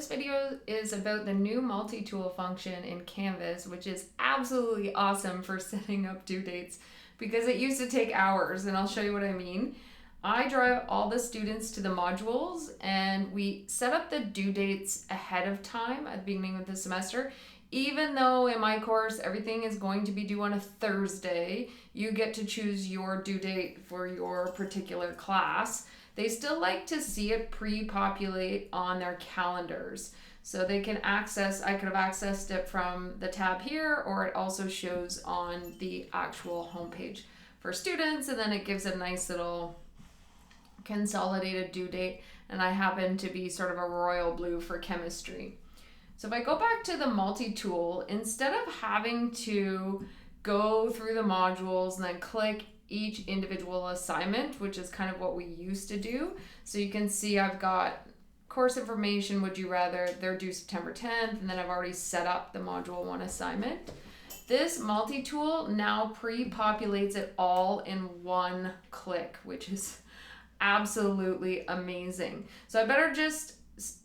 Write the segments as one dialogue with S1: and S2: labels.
S1: this video is about the new multi-tool function in Canvas, which is absolutely awesome for setting up due dates because it used to take hours, and I'll show you what I mean. I drive all the students to the modules and we set up the due dates ahead of time at the beginning of the semester. Even though in my course everything is going to be due on a Thursday, you get to choose your due date for your particular class. They still like to see it pre-populate on their calendars. So they can access, I could have accessed it from the tab here, or it also shows on the actual homepage for students, and then it gives a nice little consolidated due date, and I happen to be sort of a royal blue for chemistry. So if I go back to the multi-tool, instead of having to go through the modules and then click each individual assignment, which is kind of what we used to do. So you can see I've got course information, would you rather, they're due September 10th, and then I've already set up the module 1 assignment. This multi-tool now pre-populates it all in one click, which is absolutely amazing. So I better just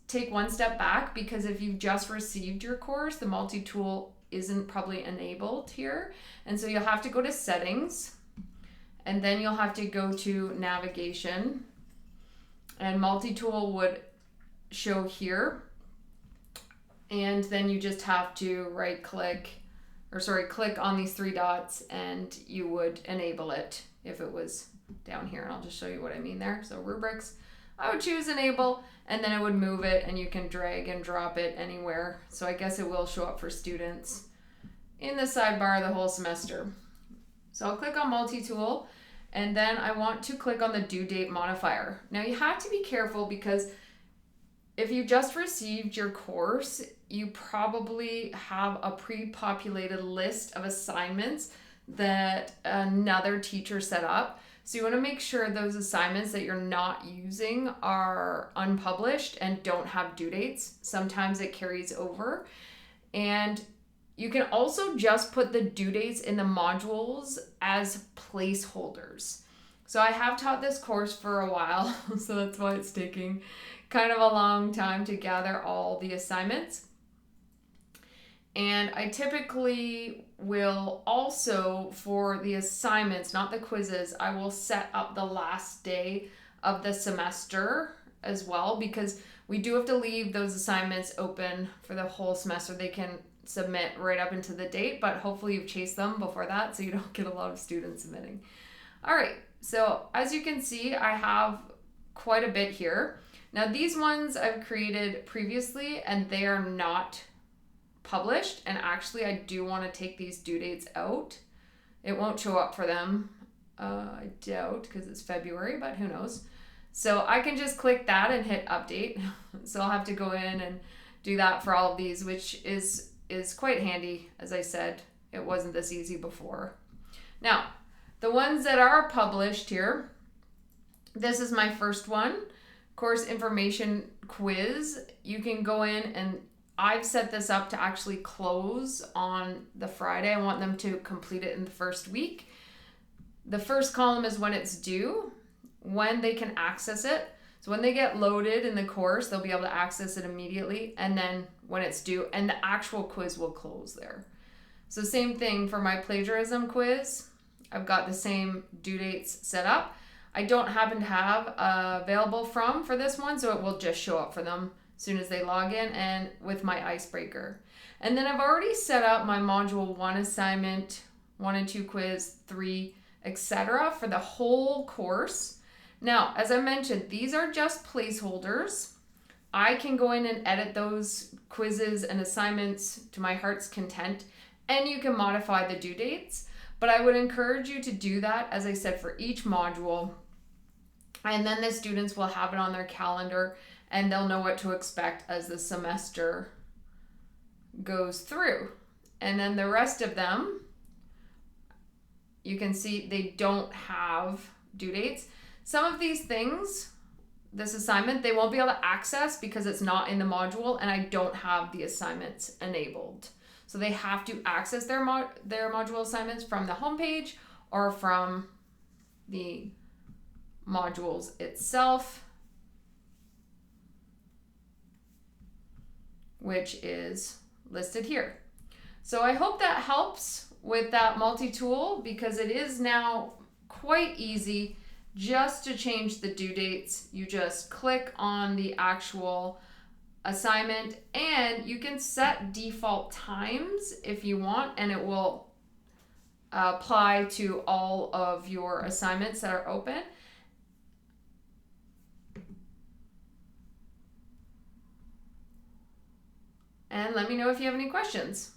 S1: take one step back, because if you've just received your course, the multi-tool isn't probably enabled here. And so you'll have to go to settings, and then you'll have to go to navigation, and multi-tool would show here. And then you just have to click on these three dots, and you would enable it if it was down here. And I'll just show you what I mean there. So rubrics, I would choose enable, and then it would move it, and you can drag and drop it anywhere. So I guess it will show up for students in the sidebar the whole semester. So I'll click on multi-tool, and then I want to click on the due date modifier. Now you have to be careful, because if you just received your course, you probably have a pre-populated list of assignments that another teacher set up. So you want to make sure those assignments that you're not using are unpublished and don't have due dates. Sometimes it carries over. And you can also just put the due dates in the modules as placeholders. So I have taught this course for a while, so that's why it's taking kind of a long time to gather all the assignments. And I typically will also, for the assignments, not the quizzes, I will set up the last day of the semester as well, because we do have to leave those assignments open for the whole semester. They can submit right up into the date, but hopefully you've chased them before that so you don't get a lot of students submitting. All right, so as you can see, I have quite a bit here. Now these ones I've created previously, and they are not published, and actually I do want to take these due dates out. It won't show up for them, I doubt, because it's February, but who knows. So I can just click that and hit update. So I'll have to go in and do that for all of these, which is quite handy. As I said, it wasn't this easy before. Now, the ones that are published here, this is my first one, course information quiz. You can go in, and I've set this up to actually close on the Friday. I want them to complete it in the first week. The first column is when it's due, when they can access it. So when they get loaded in the course, they'll be able to access it immediately, and then when it's due, and the actual quiz will close there. So same thing for my plagiarism quiz. I've got the same due dates set up. I don't happen to have available from for this one, so it will just show up for them as soon as they log in, and with my icebreaker. And then I've already set up my module 1 assignment, 1 and 2 quiz, 3, etc. for the whole course. Now, as I mentioned, these are just placeholders. I can go in and edit those quizzes and assignments to my heart's content, and you can modify the due dates. But I would encourage you to do that, as I said, for each module. And then the students will have it on their calendar, and they'll know what to expect as the semester goes through. And then the rest of them, you can see they don't have due dates. Some of these things, this assignment, they won't be able to access because it's not in the module, and I don't have the assignments enabled. So they have to access their module assignments from the homepage or from the modules itself. which is listed here. So I hope that helps with that multi-tool, because it is now quite easy just to change the due dates. You just click on the actual assignment and you can set default times if you want, and it will apply to all of your assignments that are open. And let me know if you have any questions.